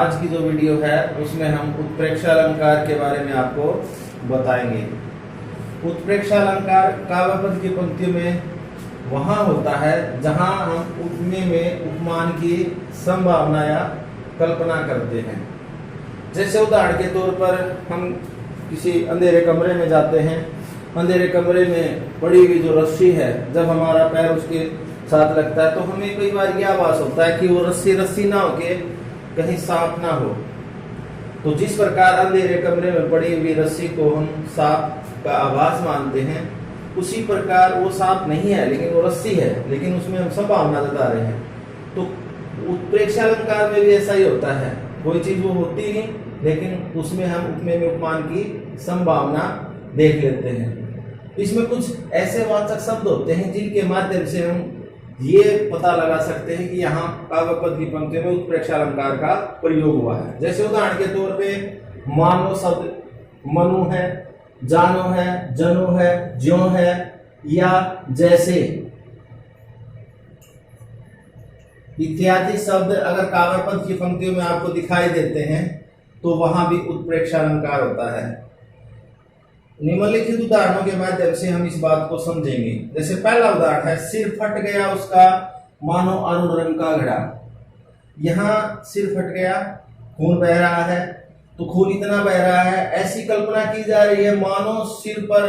आज की जो वीडियो है उसमें हम उत्प्रेक्षालंकार के बारे में आपको बताएंगे। उत्प्रेक्षालंकार काव्यपद की पंक्तियों में वहां होता है जहां हम उपमेय में उपमान की संभावना या कल्पना करते हैं। जैसे उदाहरण के तौर पर हम किसी अंधेरे कमरे में जाते हैं, अंधेरे कमरे में पड़ी हुई जो रस्सी है, जब हमारा पैर उसके साथ लगता है तो हमें कई बार यह आभास होता है कि वो रस्सी ना होके कहीं सांप ना हो। तो जिस प्रकार अंधेरे कमरे में पड़ी हुई रस्सी को हम सांप का आभास मानते हैं, उसी प्रकार वो सांप नहीं है लेकिन वो रस्सी है, लेकिन उसमें हम संभावना जता रहे हैं। तो उत्प्रेक्षालंकार में भी ऐसा ही होता है, कोई चीज वो होती नहीं लेकिन उसमें हम उपमेय में उपमान की संभावना देख लेते हैं। इसमें कुछ ऐसे वाचक शब्द होते हैं जिनके माध्यम से हम ये पता लगा सकते हैं कि यहाँ काव्यपद की पंक्ति में उत्प्रेक्षालंकार का प्रयोग हुआ है। जैसे उदाहरण के तौर पे मानो शब्द मनु है, जानो है, जनो है, ज्यों है या जैसे इत्यादि शब्द अगर काव्यपद की पंक्तियों में आपको दिखाई देते हैं तो वहां भी उत्प्रेक्षालंकार होता है। निम्नलिखित उदाहरणों के माध्यम से हम इस बात को समझेंगे। जैसे पहला उदाहरण है, सिर फट गया उसका मानो अरुण रंग का घड़ा। यहाँ सिर फट गया, खून बह रहा है, तो खून इतना बह रहा है, ऐसी कल्पना की जा रही है मानो सिर पर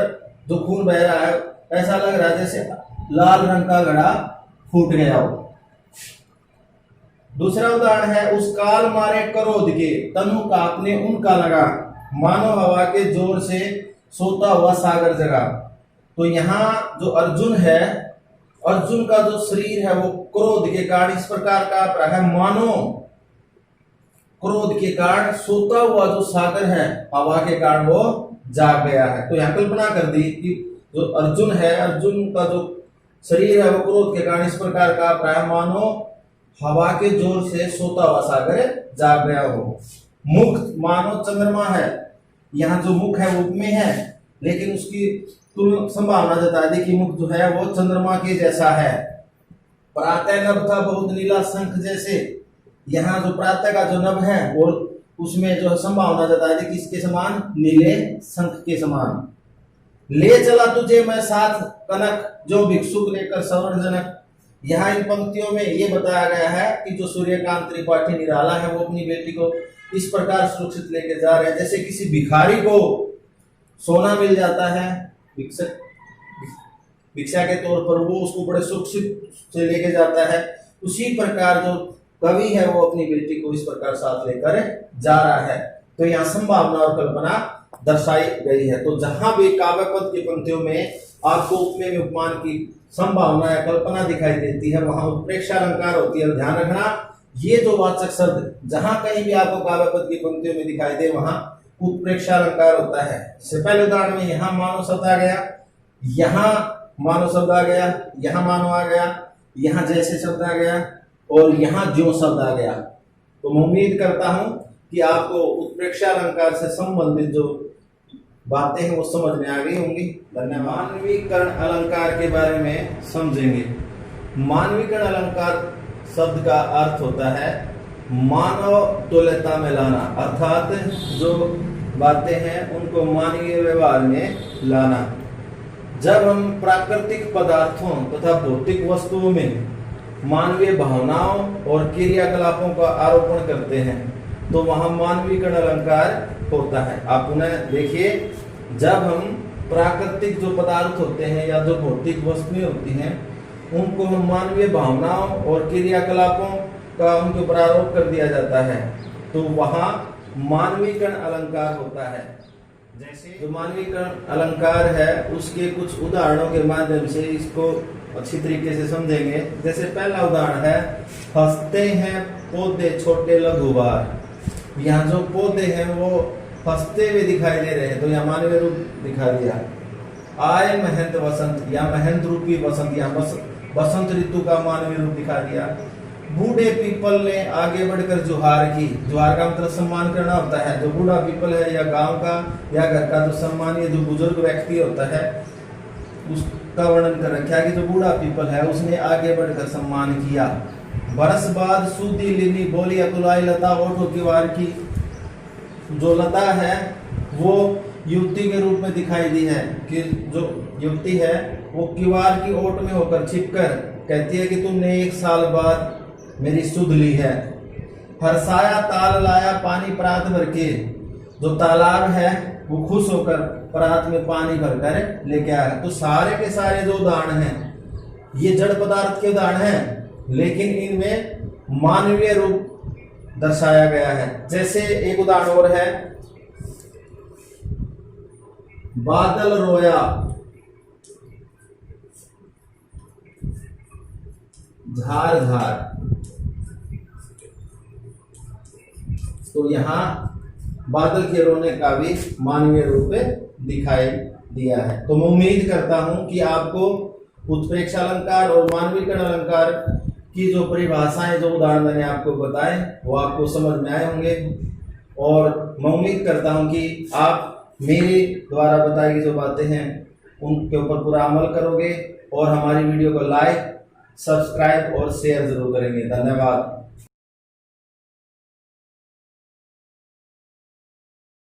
जो खून बह रहा है ऐसा लग रहा है जैसे लाल रंग का घड़ा फूट गया हो। दूसरा उदाहरण है, उस काल मारे क्रोध के तनु कांपने उनका लगा, मानो हवा के जोर से सोता हुआ सागर जगा। तो यहाँ जो अर्जुन है, अर्जुन का जो शरीर है वो क्रोध के कारण इस प्रकार कांप रहा है, मानो क्रोध के कारण सोता हुआ जो सागर है हवा के कारण वो जाग गया है। तो यहाँ कल्पना कर दी कि जो अर्जुन है, अर्जुन का जो शरीर है वो क्रोध के कारण इस प्रकार कांप रहा है, मानो हवा के जोर से सोता हुआ सागर जाग गया हो। मुख मानो चंद्रमा है, यहाँ जो मुख है वो उपमेय है लेकिन उसकी संभावना जता दी कि मुख जो है वो चंद्रमा के जैसा है। प्रातः नभ था बहुत नीला शंख जैसे, यहाँ जो प्रातः का जो नभ है और उसमें जो संभावना जता दी किसके समान, नीले शंख के समान। ले चला तुझे मैं साथ कनक जो भिक्षुक लेकर सवर्ण जनक। यहाँ इन पंक्तियों में ये बताया गया है कि जो सूर्यकांत त्रिपाठी निराला है वो अपनी बेटी को इस प्रकार सुरक्षित लेके जा रहे हैं जैसे किसी भिखारी को सोना मिल जाता है भिक्षा के तौर पर, वो उसको बड़े सुरक्षित से लेके जाता है। उसी प्रकार जो कवि है वो अपनी बेटी को इस प्रकार साथ लेकर जा रहा है। तो यहाँ संभावना और कल्पना दर्शाई गई है। तो जहां भी काव्यपद की पंक्तियों में आपको उपमेय में उपमान की संभावना या कल्पना दिखाई देती है वहां उत्प्रेक्षालंकार होती है। ध्यान रखना, ये जो वाचक शब्द जहां कहीं भी आपको काव्यपद की पंक्तियों में दिखाई दे वहां उत्प्रेक्षालंकार होता है। इससे पहले उदाहरण में यहाँ मानो शब्द आ गया, यहाँ मानो शब्द आ गया, यहाँ मानो आ गया, यहाँ जैसे शब्द आ गया और यहाँ ज्यों शब्द आ गया। तो मैं उम्मीद करता हूं कि आपको उत्प्रेक्षालंकार से संबंधित जो बातें हैं वो समझ में आ गई होंगी। धन्यवाद। मानवीकरण अलंकार के बारे में समझेंगे। मानवीकरण अलंकार शब्द का अर्थ होता है मानव तुल्यता में लाना, अर्थात जो बातें हैं उनको मानवीय व्यवहार में लाना। जब हम प्राकृतिक पदार्थों तथा भौतिक वस्तुओं में मानवीय भावनाओं और क्रियाकलापों का आरोपण करते हैं तो वहां मानवीकरण अलंकार होता है। आप उन्हें देखिए, जब हम प्राकृतिक जो पदार्थ होते हैं या जो भौतिक वस्तुएं होती हैं उनको हम मानवीय भावनाओं और क्रियाकलापों का उनके ऊपर आरोप कर दिया जाता है तो वहां मानवीकरण अलंकार होता है। जैसे जो मानवीकरण अलंकार है उसके कुछ उदाहरणों के माध्यम से इसको अच्छी तरीके से समझेंगे। जैसे पहला उदाहरण है, हंसते हैं पौधे छोटे लघुवार। यहाँ जो पौधे हैं वो हंसते हुए दिखाई दे रहे हैं तो यहाँ मानवीय रूप दिखा दिया। आए महंत वसंत या महंत रूपी वसंत, यहाँ बसंत ऋतु का मानवीय रूप दिखा दिया। बूढ़े पीपल ने आगे बढ़कर जुहार की। जुहार का मतलब सम्मान करना होता है। जो बूढ़ा पीपल है या गांव का या घर का जो सम्मानीय जो बुजुर्ग व्यक्ति होता है उसका वर्णन कर रखा है कि जो बूढ़ा पीपल है उसने आगे बढ़कर सम्मान किया। बरस बाद सूदी लिनी बोली अकुलाई लता ओठो किवार की। जो लता है वो युवती के रूप में दिखाई दी है कि जो युवती है वो किवार की ओट में होकर छिपकर कहती है कि तुमने 1 साल बाद मेरी सुध ली है। हरसाया ताल लाया पानी प्रात भर के। जो तालाब है वो खुश होकर प्रात में पानी भरकर लेके आया। तो सारे के सारे जो उदाहरण हैं ये जड़ पदार्थ के उदाहरण हैं, लेकिन इनमें मानवीय रूप दर्शाया गया है। जैसे एक उदाहरण और है, बादल रोया, झार झार। तो यहाँ बादल के रोने का भी मानवीय रूप दिखाई दिया है। तो मैं उम्मीद करता हूं कि आपको उत्प्रेक्षा अलंकार और मानवीकरण अलंकार की जो परिभाषाएं, जो उदाहरण मैंने आपको बताए वो आपको समझ में आए होंगे। और मैं उम्मीद करता हूं कि आप मेरे द्वारा बताई गई जो बातें हैं उनके ऊपर पूरा अमल करोगे और हमारी वीडियो को लाइक, सब्सक्राइब और शेयर जरूर करेंगे। धन्यवाद।